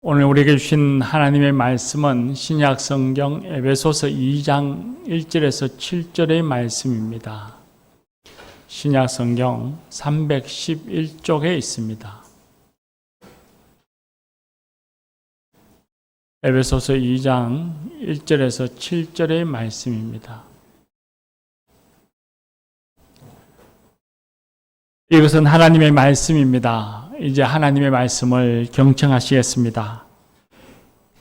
오늘 우리에게 주신 하나님의 말씀은 신약 성경 에베소서 2장 1절에서 7절의 말씀입니다. 신약 성경 311쪽에 있습니다. 에베소서 2장 1절에서 7절의 말씀입니다. 이것은 하나님의 말씀입니다. 이제 하나님의 말씀을 경청하시겠습니다.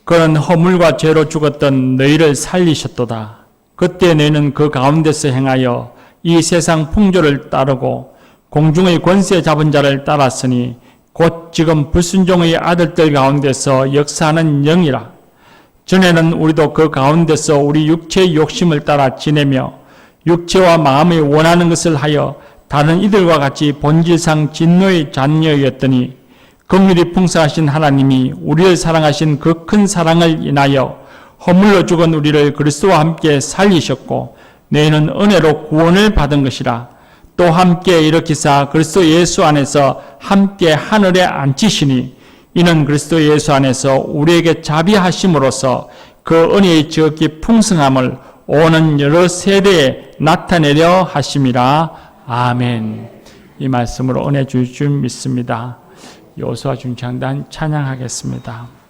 그는 허물과 죄로 죽었던 너희를 살리셨도다. 그때 너희는 그 가운데서 행하여 이 세상 풍조를 따르고 공중의 권세 잡은 자를 따랐으니 곧 지금 불순종의 아들들 가운데서 역사하는 영이라. 전에는 우리도 그 가운데서 우리 육체의 욕심을 따라 지내며 육체와 마음이 원하는 것을 하여 다른 이들과 같이 본질상 진노의 자녀였더니 긍휼이 풍성하신 하나님이 우리를 사랑하신 그 큰 사랑을 인하여 허물로 죽은 우리를 그리스도와 함께 살리셨고 너희는 은혜로 구원을 받은 것이라. 또 함께 일으키사 그리스도 예수 안에서 함께 하늘에 앉히시니 이는 그리스도 예수 안에서 우리에게 자비하심으로써 그 은혜의 지극히 풍성함을 오는 여러 세대에 나타내려 하심이라. 아멘. 이 말씀으로 은혜 주실 줄 믿습니다. 여호수아 중창단 찬양하겠습니다.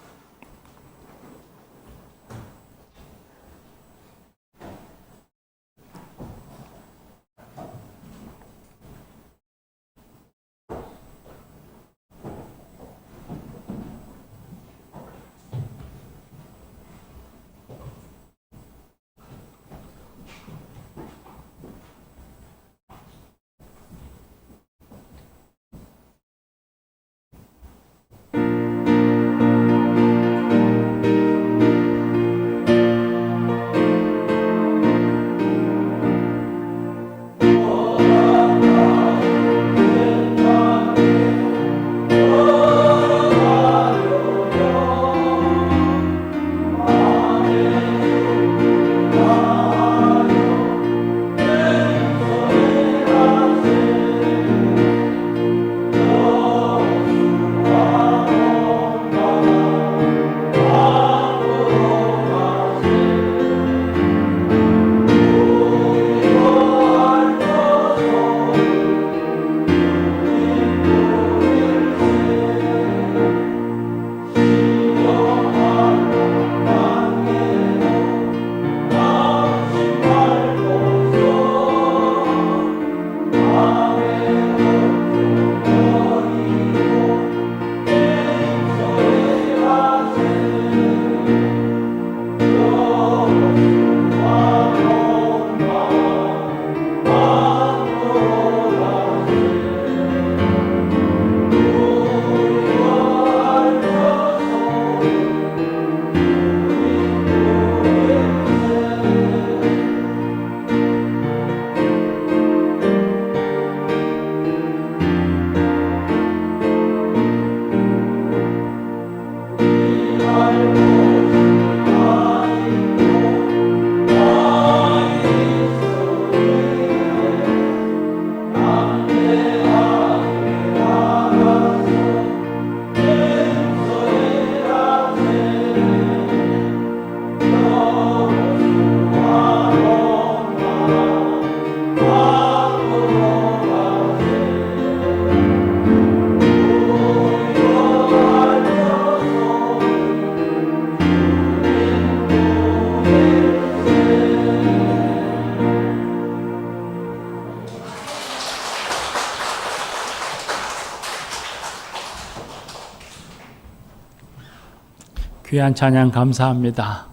귀한 찬양 감사합니다.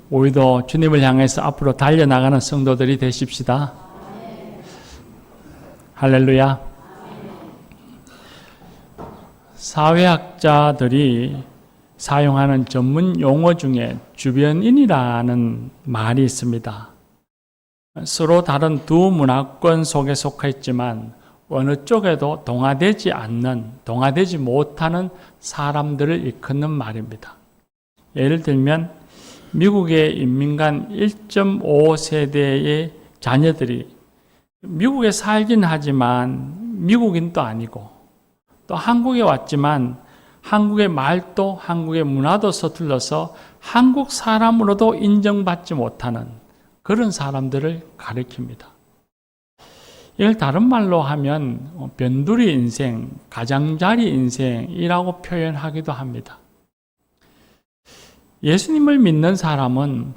우리도 주님을 향해서 앞으로 달려나가는 성도들이 되십시다. 할렐루야. 사회학자들이 사용하는 전문 용어 중에 주변인이라는 말이 있습니다. 서로 다른 두 문화권 속에 속했지만 어느 쪽에도 동화되지 못하는 사람들을 일컫는 말입니다. 예를 들면 미국의 인민간 1.5세대의 자녀들이 미국에 살긴 하지만 미국인도 아니고 또 한국에 왔지만 한국의 말도 한국의 문화도 서툴러서 한국 사람으로도 인정받지 못하는 그런 사람들을 가리킵니다. 이걸 다른 말로 하면 변두리 인생, 가장자리 인생이라고 표현하기도 합니다. 예수님을 믿는 사람은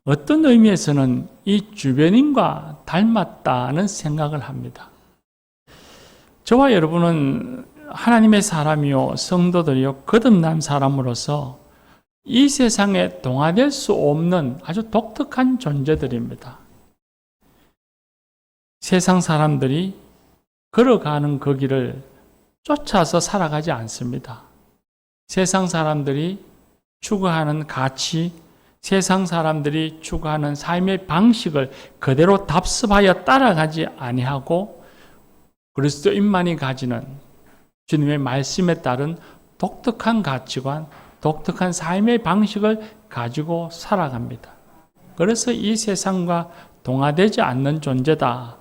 어떤 의미에서는 이 주변인과 닮았다는 생각을 합니다. 저와 여러분은 하나님의 사람이요 성도들이요 거듭난 사람으로서 이 세상에 동화될 수 없는 아주 독특한 존재들입니다. 세상 사람들이 걸어가는 그 길을 쫓아서 살아가지 않습니다. 세상 사람들이 추구하는 가치, 세상 사람들이 추구하는 삶의 방식을 그대로 답습하여 따라가지 아니하고 그리스도인만이 가지는 주님의 말씀에 따른 독특한 가치관, 독특한 삶의 방식을 가지고 살아갑니다. 그래서 이 세상과 동화되지 않는 존재다,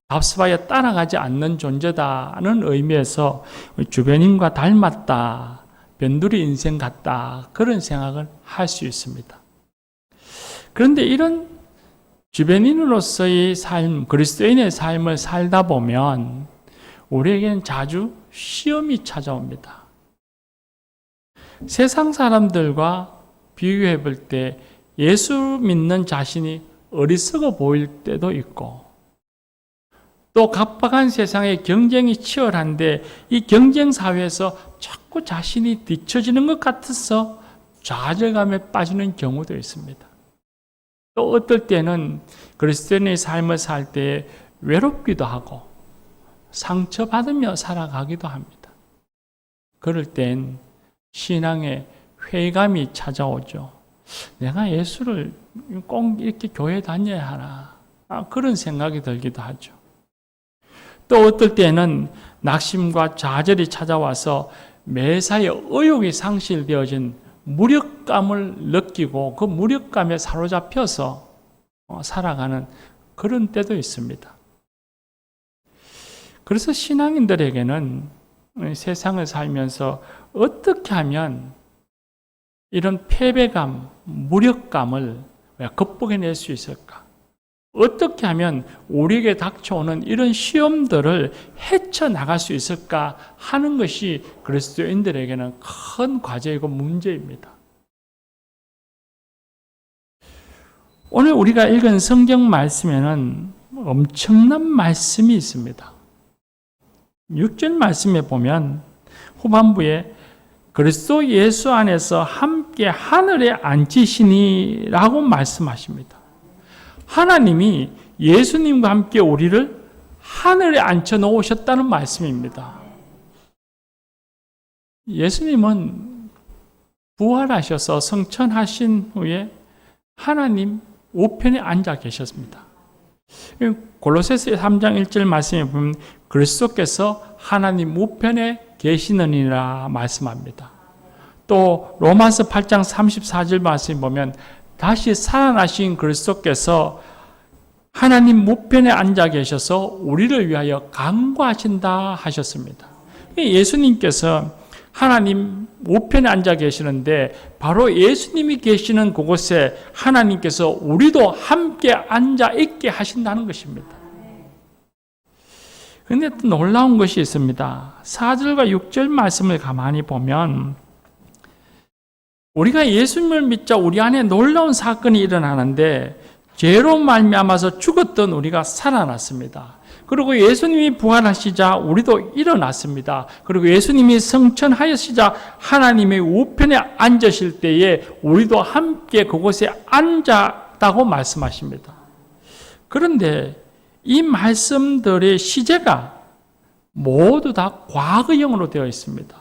답습하여 따라가지 않는 존재다는 의미에서 주변인과 닮았다, 변두리 인생 같다, 그런 생각을 할 수 있습니다. 그런데 이런 주변인으로서의 삶, 그리스도인의 삶을 살다 보면 우리에게는 자주 시험이 찾아옵니다. 세상 사람들과 비교해 볼 때 예수 믿는 자신이 어리석어 보일 때도 있고, 또 각박한 세상의 경쟁이 치열한데 이 경쟁 사회에서 자꾸 자신이 뒤처지는 것 같아서 좌절감에 빠지는 경우도 있습니다. 또 어떨 때는 그리스도인의 삶을 살 때 외롭기도 하고 상처받으며 살아가기도 합니다. 그럴 땐 신앙의 회의감이 찾아오죠. 내가 예수를 꼭 이렇게 교회 다녀야 하나, 그런 생각이 들기도 하죠. 또 어떨 때는 낙심과 좌절이 찾아와서 매사에 의욕이 상실되어진 무력감을 느끼고 그 무력감에 사로잡혀서 살아가는 그런 때도 있습니다. 그래서 신앙인들에게는 세상을 살면서 어떻게 하면 이런 패배감, 무력감을 극복해낼 수 있을까? 어떻게 하면 우리에게 닥쳐오는 이런 시험들을 헤쳐나갈 수 있을까 하는 것이 그리스도인들에게는 큰 과제이고 문제입니다. 오늘 우리가 읽은 성경 말씀에는 엄청난 말씀이 있습니다. 6절 말씀에 보면 후반부에 그리스도 예수 안에서 함께 하늘에 앉으시니라고 말씀하십니다. 하나님이 예수님과 함께 우리를 하늘에 앉혀 놓으셨다는 말씀입니다. 예수님은 부활하셔서 성천하신 후에 하나님 우편에 앉아 계셨습니다. 골로새서 3장 1절 말씀에 보면 그리스도께서 하나님 우편에 계시느니라 말씀합니다. 또 로마서 8장 34절 말씀에 보면 다시 살아나신 그리스도께서 하나님 우편에 앉아 계셔서 우리를 위하여 간구하신다 하셨습니다. 예수님께서 하나님 우편에 앉아 계시는데 바로 예수님이 계시는 그곳에 하나님께서 우리도 함께 앉아 있게 하신다는 것입니다. 그런데 또 놀라운 것이 있습니다. 4절과 6절 말씀을 가만히 보면 우리가 예수님을 믿자 우리 안에 놀라운 사건이 일어나는데 죄로 말미암아서 죽었던 우리가 살아났습니다. 그리고 예수님이 부활하시자 우리도 일어났습니다. 그리고 예수님이 성천하시자 하나님의 우편에 앉으실 때에 우리도 함께 그곳에 앉았다고 말씀하십니다. 그런데 이 말씀들의 시제가 모두 다 과거형으로 되어 있습니다.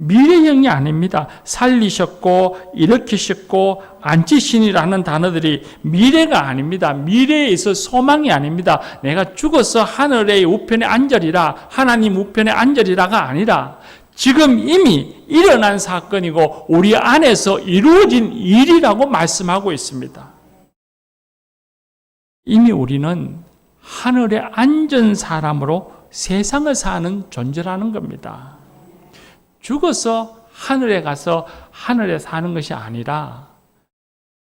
미래형이 아닙니다. 살리셨고 일으키셨고 앉으시니라는 단어들이 미래가 아닙니다. 미래에 있어 소망이 아닙니다. 내가 죽어서 하늘의 우편에 앉으리라, 하나님 우편에 앉으리라가 아니라 지금 이미 일어난 사건이고 우리 안에서 이루어진 일이라고 말씀하고 있습니다. 이미 우리는 하늘에 앉은 사람으로 세상을 사는 존재라는 겁니다. 죽어서 하늘에 가서 하늘에 사는 것이 아니라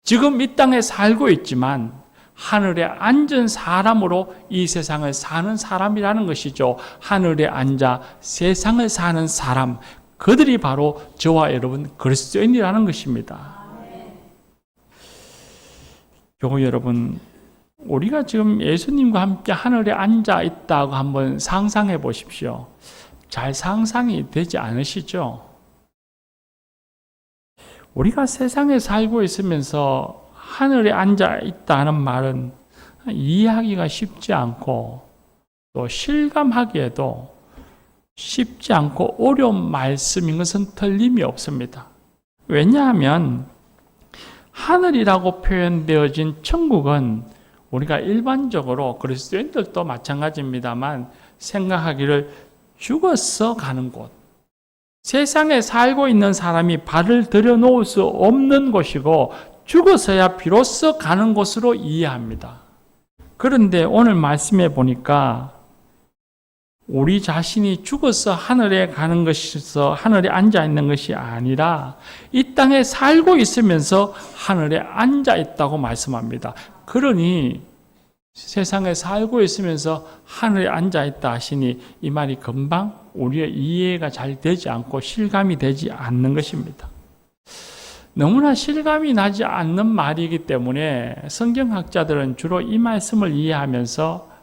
지금 이 땅에 살고 있지만 하늘에 앉은 사람으로 이 세상을 사는 사람이라는 것이죠. 하늘에 앉아 세상을 사는 사람, 그들이 바로 저와 여러분 그리스도인이라는 것입니다. 교우 여러분, 우리가 지금 예수님과 함께 하늘에 앉아 있다고 한번 상상해 보십시오. 잘 상상이 되지 않으시죠? 우리가 세상에 살고 있으면서 하늘에 앉아 있다는 말은 이해하기가 쉽지 않고 또 실감하기에도 쉽지 않고 어려운 말씀인 것은 틀림이 없습니다. 왜냐하면 하늘이라고 표현되어진 천국은 우리가 일반적으로 그리스도인들도 마찬가지입니다만 생각하기를 죽어서 가는 곳, 세상에 살고 있는 사람이 발을 들여놓을 수 없는 곳이고 죽어서야 비로소 가는 곳으로 이해합니다. 그런데 오늘 말씀해 보니까 우리 자신이 죽어서 하늘에 가는 것이서 하늘에 앉아 있는 것이 아니라 이 땅에 살고 있으면서 하늘에 앉아 있다고 말씀합니다. 그러니 세상에 살고 있으면서 하늘에 앉아 있다 하시니 이 말이 금방 우리의 이해가 잘 되지 않고 실감이 되지 않는 것입니다. 너무나 실감이 나지 않는 말이기 때문에 성경학자들은 주로 이 말씀을 이해하면서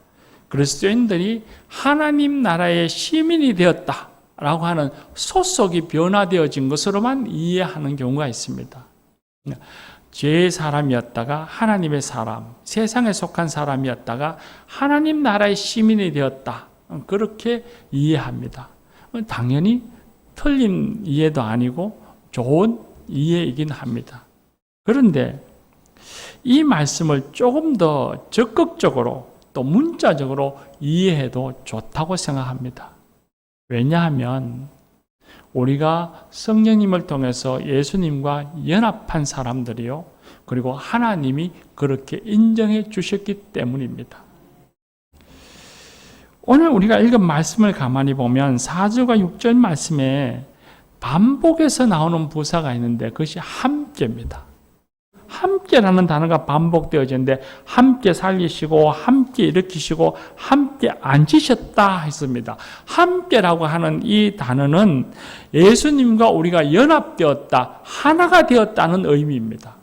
그리스도인들이 하나님 나라의 시민이 되었다라고 하는 소속이 변화되어진 것으로만 이해하는 경우가 있습니다. 죄의 사람이었다가 하나님의 사람, 세상에 속한 사람이었다가 하나님 나라의 시민이 되었다. 그렇게 이해합니다. 당연히 틀린 이해도 아니고 좋은 이해이긴 합니다. 그런데 이 말씀을 조금 더 적극적으로 또 문자적으로 이해해도 좋다고 생각합니다. 왜냐하면 우리가 성령님을 통해서 예수님과 연합한 사람들이요, 그리고 하나님이 그렇게 인정해 주셨기 때문입니다. 오늘 우리가 읽은 말씀을 가만히 보면 4절과 6절 말씀에 반복해서 나오는 부사가 있는데 그것이 함께입니다. 함께라는 단어가 반복되어지는데 함께 살리시고 함께 일으키시고 함께 앉히셨다 했습니다. 함께라고 하는 이 단어는 예수님과 우리가 연합되었다, 하나가 되었다는 의미입니다.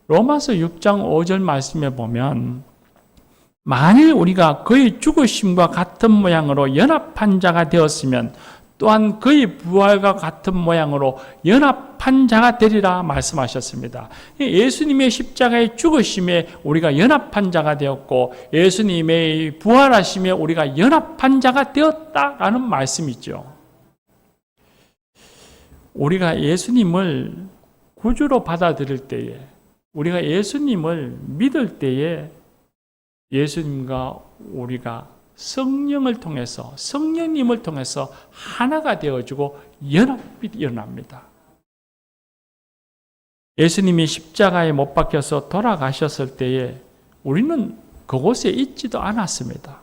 로마서 6장 5절 말씀에 보면 만일 우리가 그의 죽으심과 같은 모양으로 연합한 자가 되었으면 또한 그의 부활과 같은 모양으로 연합한 자가 되리라 말씀하셨습니다. 예수님의 십자가의 죽으심에 우리가 연합한 자가 되었고 예수님의 부활하심에 우리가 연합한 자가 되었다라는 말씀이죠. 우리가 예수님을 구주로 받아들일 때에, 우리가 예수님을 믿을 때에 예수님과 우리가 성령을 통해서, 성령님을 통해서 하나가 되어지고 연합이 일어납니다. 예수님이 십자가에 못 박혀서 돌아가셨을 때에 우리는 그곳에 있지도 않았습니다.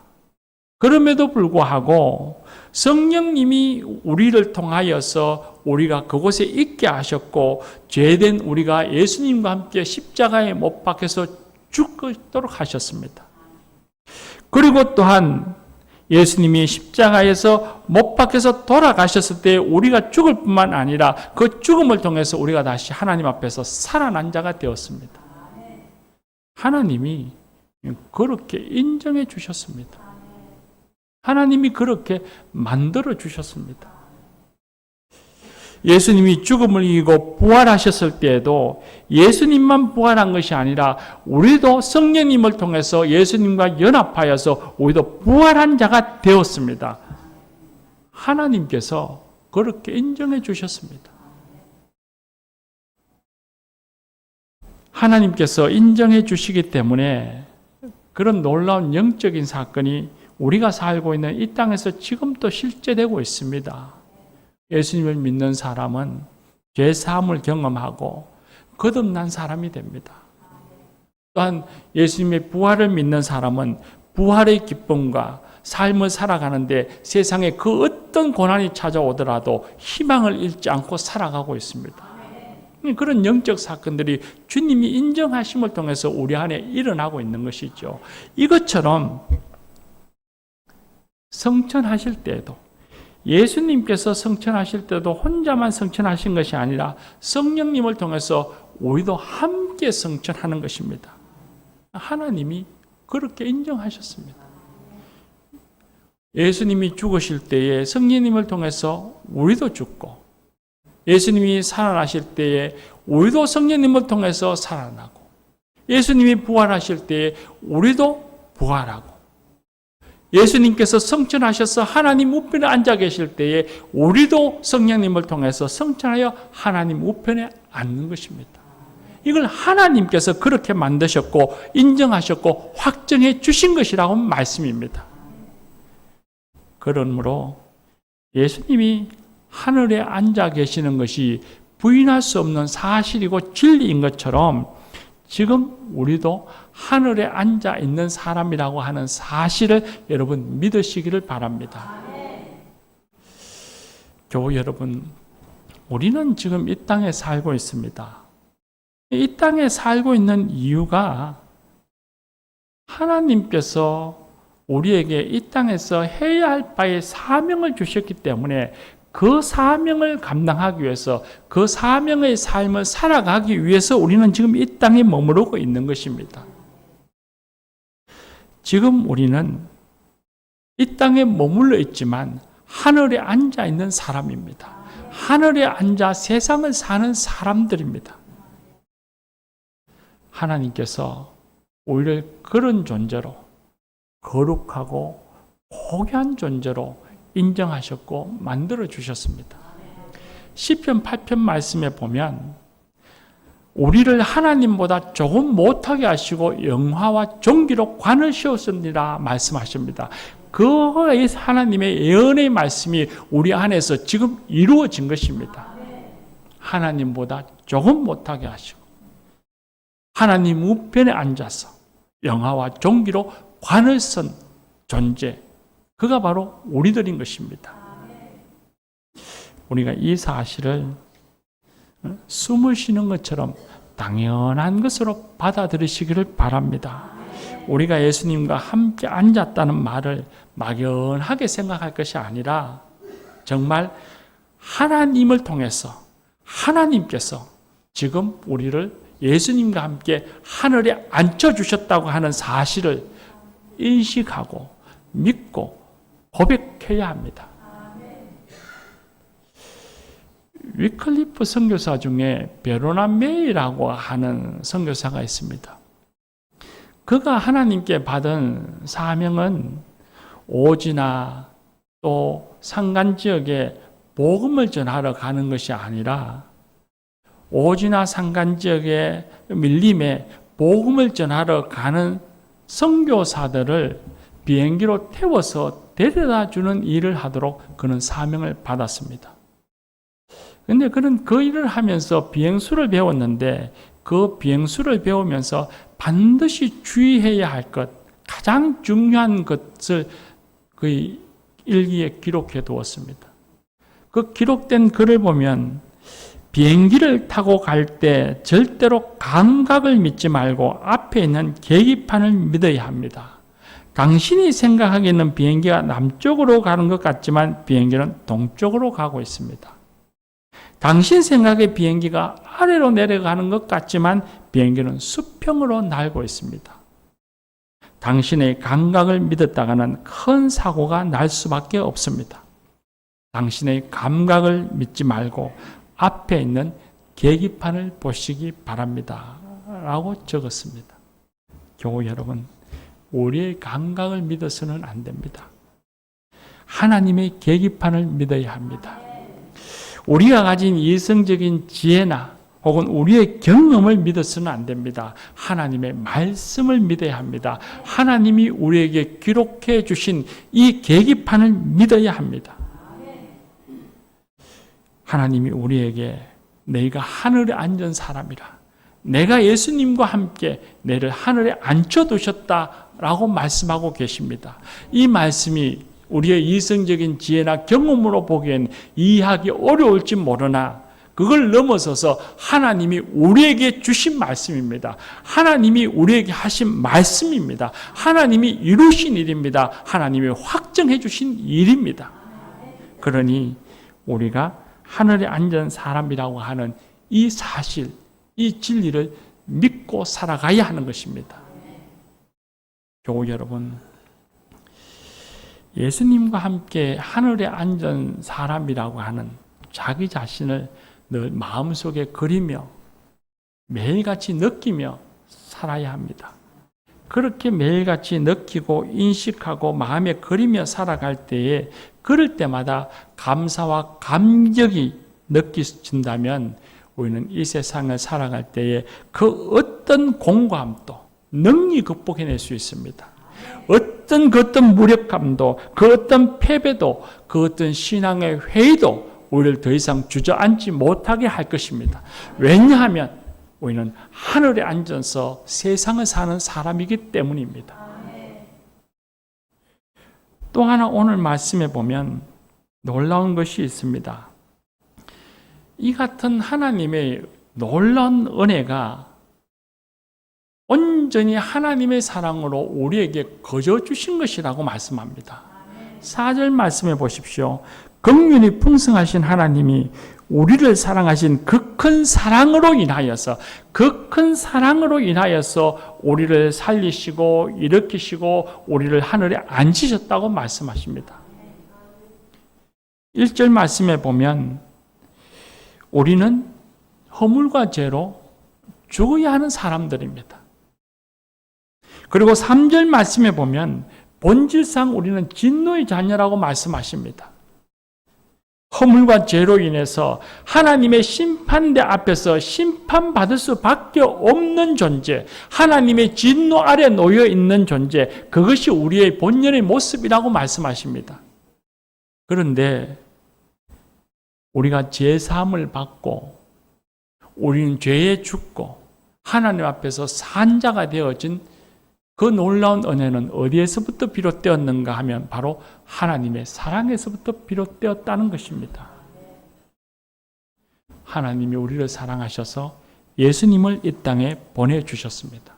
그럼에도 불구하고 성령님이 우리를 통하여서 우리가 그곳에 있게 하셨고 죄된 우리가 예수님과 함께 십자가에 못 박혀서 죽도록 하셨습니다. 그리고 또한 예수님이 십자가에서 못 박혀서 돌아가셨을 때 우리가 죽을 뿐만 아니라 그 죽음을 통해서 우리가 다시 하나님 앞에서 살아난 자가 되었습니다. 하나님이 그렇게 인정해 주셨습니다. 하나님이 그렇게 만들어 주셨습니다. 예수님이 죽음을 이기고 부활하셨을 때에도 예수님만 부활한 것이 아니라 우리도 성령님을 통해서 예수님과 연합하여서 우리도 부활한 자가 되었습니다. 하나님께서 그렇게 인정해 주셨습니다. 하나님께서 인정해 주시기 때문에 그런 놀라운 영적인 사건이 우리가 살고 있는 이 땅에서 지금도 실제되고 있습니다. 예수님을 믿는 사람은 죄사함을 경험하고 거듭난 사람이 됩니다. 또한 예수님의 부활을 믿는 사람은 부활의 기쁨과 삶을 살아가는데 세상에 그 어떤 고난이 찾아오더라도 희망을 잃지 않고 살아가고 있습니다. 그런 영적 사건들이 주님이 인정하심을 통해서 우리 안에 일어나고 있는 것이죠. 이것처럼 성천하실 때에도, 예수님께서 성천하실 때도 혼자만 성천하신 것이 아니라 성령님을 통해서 우리도 함께 성천하는 것입니다. 하나님이 그렇게 인정하셨습니다. 예수님이 죽으실 때에 성령님을 통해서 우리도 죽고, 예수님이 살아나실 때에 우리도 성령님을 통해서 살아나고, 예수님이 부활하실 때에 우리도 부활하고, 예수님께서 성천하셔서 하나님 우편에 앉아 계실 때에 우리도 성령님을 통해서 성천하여 하나님 우편에 앉는 것입니다. 이걸 하나님께서 그렇게 만드셨고 인정하셨고 확정해 주신 것이라고 말씀입니다. 그러므로 예수님이 하늘에 앉아 계시는 것이 부인할 수 없는 사실이고 진리인 것처럼 지금 우리도 하늘에 앉아 있는 사람이라고 하는 사실을 여러분 믿으시기를 바랍니다. 교우 여러분, 우리는 지금 이 땅에 살고 있습니다. 이 땅에 살고 있는 이유가 하나님께서 우리에게 이 땅에서 해야 할 바의 사명을 주셨기 때문에 그 사명을 감당하기 위해서, 그 사명의 삶을 살아가기 위해서 우리는 지금 이 땅에 머무르고 있는 것입니다. 지금 우리는 이 땅에 머물러 있지만 하늘에 앉아 있는 사람입니다. 하늘에 앉아 세상을 사는 사람들입니다. 하나님께서 우리를 그런 존재로, 거룩하고 고귀한 존재로 인정하셨고 만들어 주셨습니다. 시편 8편 말씀에 보면 우리를 하나님보다 조금 못하게 하시고 영화와 존귀로 관을 씌웠습니다 말씀하십니다. 그 하나님의 예언의 말씀이 우리 안에서 지금 이루어진 것입니다. 하나님보다 조금 못하게 하시고 하나님 우편에 앉아서 영화와 존귀로 관을 쓴 존재, 그가 바로 우리들인 것입니다. 우리가 이 사실을 숨을 쉬는 것처럼 당연한 것으로 받아들이시기를 바랍니다. 우리가 예수님과 함께 앉았다는 말을 막연하게 생각할 것이 아니라 정말 하나님을 통해서 하나님께서 지금 우리를 예수님과 함께 하늘에 앉혀주셨다고 하는 사실을 인식하고 믿고 고백해야 합니다. 위클리프 선교사 중에 베로나 메이라고 하는 선교사가 있습니다. 그가 하나님께 받은 사명은 오지나 또 산간 지역에 복음을 전하러 가는 것이 아니라 오지나 산간 지역의 밀림에 복음을 전하러 가는 선교사들을 비행기로 태워서 데려다 주는 일을 하도록 그는 사명을 받았습니다. 그런데 그는 그 일을 하면서 비행수를 배웠는데 그 비행수를 배우면서 반드시 주의해야 할 것, 가장 중요한 것을 그 일기에 기록해 두었습니다. 그 기록된 글을 보면 비행기를 타고 갈 때 절대로 감각을 믿지 말고 앞에 있는 계기판을 믿어야 합니다. 당신이 생각하기에는 비행기가 남쪽으로 가는 것 같지만 비행기는 동쪽으로 가고 있습니다. 당신 생각에 비행기가 아래로 내려가는 것 같지만 비행기는 수평으로 날고 있습니다. 당신의 감각을 믿었다가는 큰 사고가 날 수밖에 없습니다. 당신의 감각을 믿지 말고 앞에 있는 계기판을 보시기 바랍니다. 라고 적었습니다. 교우 여러분, 우리의 감각을 믿어서는 안 됩니다. 하나님의 계기판을 믿어야 합니다. 우리가 가진 이성적인 지혜나 혹은 우리의 경험을 믿어서는 안 됩니다. 하나님의 말씀을 믿어야 합니다. 하나님이 우리에게 기록해 주신 이 계기판을 믿어야 합니다. 하나님이 우리에게 내가 하늘에 앉은 사람이라, 내가 예수님과 함께 내를 하늘에 앉혀두셨다 라고 말씀하고 계십니다. 이 말씀이 우리의 이성적인 지혜나 경험으로 보기엔 이해하기 어려울지 모르나 그걸 넘어서서 하나님이 우리에게 주신 말씀입니다. 하나님이 우리에게 하신 말씀입니다. 하나님이 이루신 일입니다. 하나님이 확정해 주신 일입니다. 그러니 우리가 하늘에 앉은 사람이라고 하는 이 사실, 이 진리를 믿고 살아가야 하는 것입니다. 교우 여러분, 예수님과 함께 하늘에 앉은 사람이라고 하는 자기 자신을 늘 마음속에 그리며 매일같이 느끼며 살아야 합니다. 그렇게 매일같이 느끼고 인식하고 마음에 그리며 살아갈 때에 그럴 때마다 감사와 감격이 느껴진다면 우리는 이 세상을 살아갈 때에 그 어떤 공고함도 능히 극복해낼 수 있습니다. 어떤 그 어떤 무력감도 그 어떤 패배도 그 어떤 신앙의 회의도 우리를 더 이상 주저앉지 못하게 할 것입니다. 왜냐하면 우리는 하늘에 앉아서 세상을 사는 사람이기 때문입니다. 또 하나 오늘 말씀에 보면 놀라운 것이 있습니다. 이 같은 하나님의 놀라운 은혜가 온전히 하나님의 사랑으로 우리에게 거저 주신 것이라고 말씀합니다. 4절 말씀해 보십시오. 긍휼이 풍성하신 하나님이 우리를 사랑하신 그 큰 사랑으로 인하여서 우리를 살리시고 일으키시고 우리를 하늘에 앉히셨다고 말씀하십니다. 1절 말씀에 보면 우리는 허물과 죄로 죽어야 하는 사람들입니다. 그리고 3절 말씀에 보면 본질상 우리는 진노의 자녀라고 말씀하십니다. 허물과 죄로 인해서 하나님의 심판대 앞에서 심판받을 수밖에 없는 존재, 하나님의 진노 아래 놓여 있는 존재, 그것이 우리의 본연의 모습이라고 말씀하십니다. 그런데 우리가 죄 사함을 받고 우리는 죄에 죽고 하나님 앞에서 산자가 되어진 그 놀라운 은혜는 어디에서부터 비롯되었는가 하면 바로 하나님의 사랑에서부터 비롯되었다는 것입니다. 하나님이 우리를 사랑하셔서 예수님을 이 땅에 보내주셨습니다.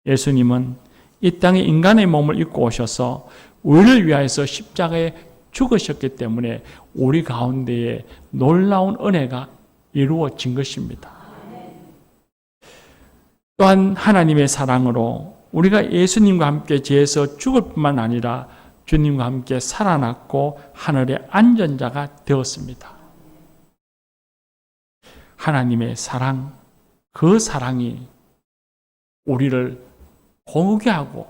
예수님은 이 땅에 인간의 몸을 입고 오셔서 우리를 위하여서 십자가에 죽으셨기 때문에 우리 가운데에 놀라운 은혜가 이루어진 것입니다. 또한 하나님의 사랑으로 우리가 예수님과 함께 죄에서 죽을 뿐만 아니라 주님과 함께 살아났고 하늘에 앉은 자가 되었습니다. 하나님의 사랑, 그 사랑이 우리를 공의하고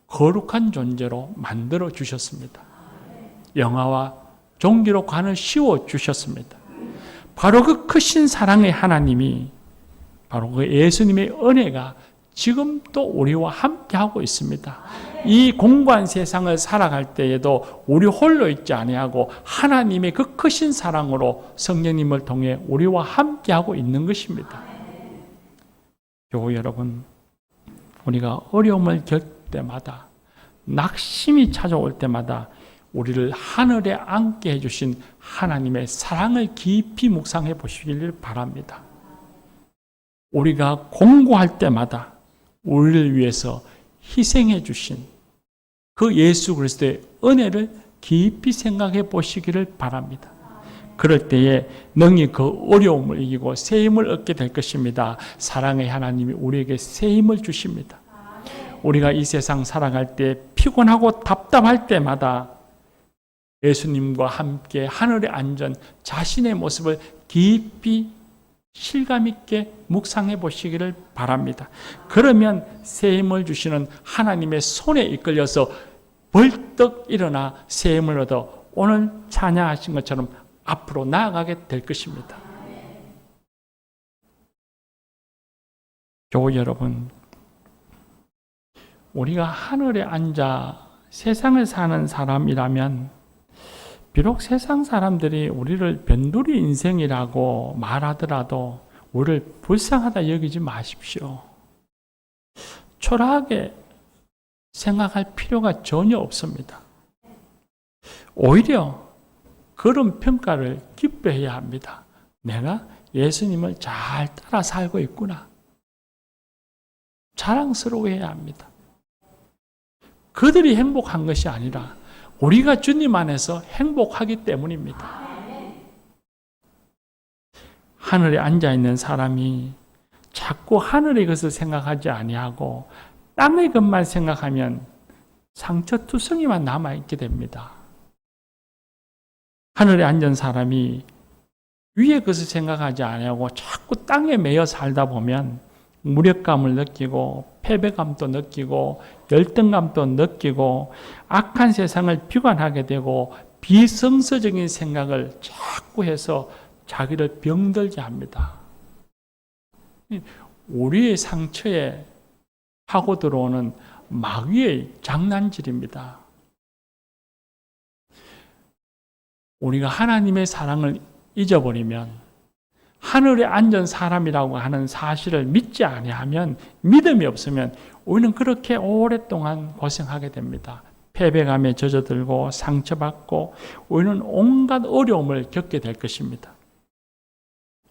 거룩한 존재로 만들어 주셨습니다. 영화와 종기로 관을 씌워 주셨습니다. 바로 그 크신 사랑의 하나님이 바로 그 예수님의 은혜가 지금도 우리와 함께하고 있습니다. 이 공고한 세상을 살아갈 때에도 우리 홀로 있지 아니하고 하나님의 그 크신 사랑으로 성령님을 통해 우리와 함께하고 있는 것입니다. 교우 여러분, 우리가 어려움을 겪을 때마다 낙심이 찾아올 때마다 우리를 하늘에 앉게 해주신 하나님의 사랑을 깊이 묵상해 보시길 바랍니다. 우리가 공고할 때마다 우리를 위해서 희생해 주신 그 예수 그리스도의 은혜를 깊이 생각해 보시기를 바랍니다. 그럴 때에 능히 그 어려움을 이기고 새 힘을 얻게 될 것입니다. 사랑의 하나님이 우리에게 새 힘을 주십니다. 우리가 이 세상 살아갈 때 피곤하고 답답할 때마다 예수님과 함께 하늘에 앉은 자신의 모습을 깊이 실감 있게 묵상해 보시기를 바랍니다. 그러면 새 힘을 주시는 하나님의 손에 이끌려서 벌떡 일어나 새 힘을 얻어 오늘 찬양하신 것처럼 앞으로 나아가게 될 것입니다. 교우 여러분, 우리가 하늘에 앉아 세상을 사는 사람이라면 비록 세상 사람들이 우리를 변두리 인생이라고 말하더라도 우리를 불쌍하다 여기지 마십시오. 초라하게 생각할 필요가 전혀 없습니다. 오히려 그런 평가를 기뻐해야 합니다. 내가 예수님을 잘 따라 살고 있구나. 자랑스러워해야 합니다. 그들이 행복한 것이 아니라 우리가 주님 안에서 행복하기 때문입니다. 하늘에 앉아있는 사람이 자꾸 하늘의 것을 생각하지 아니하고 땅의 것만 생각하면 상처투성이만 남아있게 됩니다. 하늘에 앉은 사람이 위의 것을 생각하지 아니하고 자꾸 땅에 매여 살다 보면 무력감을 느끼고 패배감도 느끼고 열등감도 느끼고 악한 세상을 비관하게 되고 비성서적인 생각을 자꾸 해서 자기를 병들게 합니다. 우리의 상처에 하고 들어오는 마귀의 장난질입니다. 우리가 하나님의 사랑을 잊어버리면 하늘에 앉은 사람이라고 하는 사실을 믿지 아니하면 믿음이 없으면 우리는 그렇게 오랫동안 고생하게 됩니다. 패배감에 젖어들고 상처받고 우리는 온갖 어려움을 겪게 될 것입니다.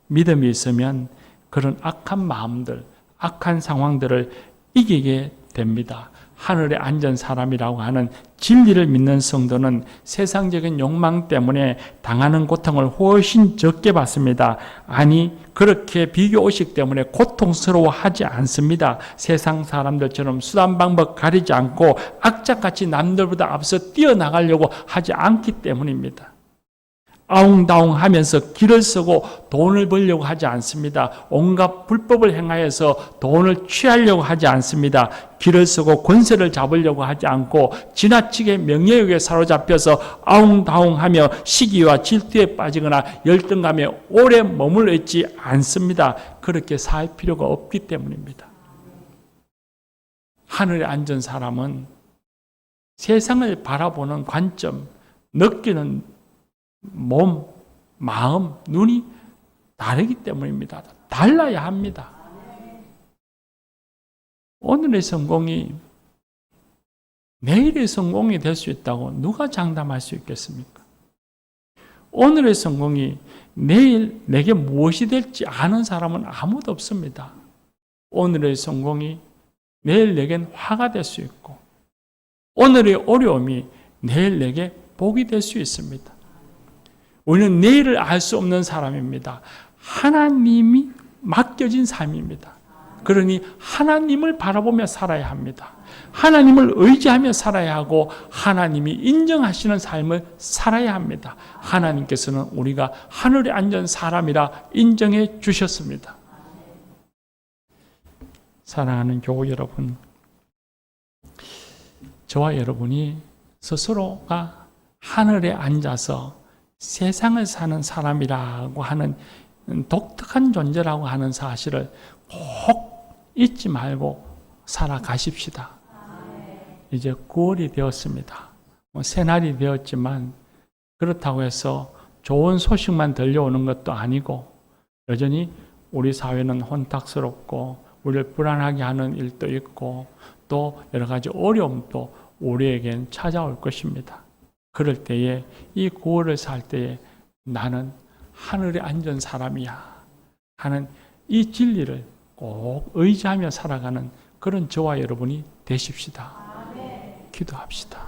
믿음이 있으면 그런 악한 마음들, 악한 상황들을 이기게 됩니다. 하늘에 앉은 사람이라고 하는 진리를 믿는 성도는 세상적인 욕망 때문에 당하는 고통을 훨씬 적게 받습니다. 아니, 그렇게 비교의식 때문에 고통스러워하지 않습니다. 세상 사람들처럼 수단 방법 가리지 않고 악착같이 남들보다 앞서 뛰어나가려고 하지 않기 때문입니다. 아웅다웅하면서 길을 쓰고 돈을 벌려고 하지 않습니다. 온갖 불법을 행하여서 돈을 취하려고 하지 않습니다. 길을 쓰고 권세를 잡으려고 하지 않고 지나치게 명예욕에 사로잡혀서 아웅다웅하며 시기와 질투에 빠지거나 열등감에 오래 머물러 있지 않습니다. 그렇게 살 필요가 없기 때문입니다. 하늘에 앉은 사람은 세상을 바라보는 관점, 느끼는 몸, 마음, 눈이 다르기 때문입니다. 달라야 합니다. 오늘의 성공이 내일의 성공이 될 수 있다고 누가 장담할 수 있겠습니까? 오늘의 성공이 내일 내게 무엇이 될지 아는 사람은 아무도 없습니다. 오늘의 성공이 내일 내겐 화가 될 수 있고 오늘의 어려움이 내일 내게 복이 될 수 있습니다. 우리는 내일을 알 수 없는 사람입니다. 하나님이 맡겨진 삶입니다. 그러니 하나님을 바라보며 살아야 합니다. 하나님을 의지하며 살아야 하고 하나님이 인정하시는 삶을 살아야 합니다. 하나님께서는 우리가 하늘에 앉은 사람이라 인정해 주셨습니다. 사랑하는 교우 여러분, 저와 여러분이 스스로가 하늘에 앉아서 세상을 사는 사람이라고 하는 독특한 존재라고 하는 사실을 꼭 잊지 말고 살아가십시다. 이제 9월이 되었습니다. 새날이 되었지만 그렇다고 해서 좋은 소식만 들려오는 것도 아니고 여전히 우리 사회는 혼탁스럽고 우리를 불안하게 하는 일도 있고 또 여러 가지 어려움도 우리에겐 찾아올 것입니다. 그럴 때에 이 9월을 살 때에 나는 하늘에 앉은 사람이야 하는 이 진리를 꼭 의지하며 살아가는 그런 저와 여러분이 되십시다. 기도합시다.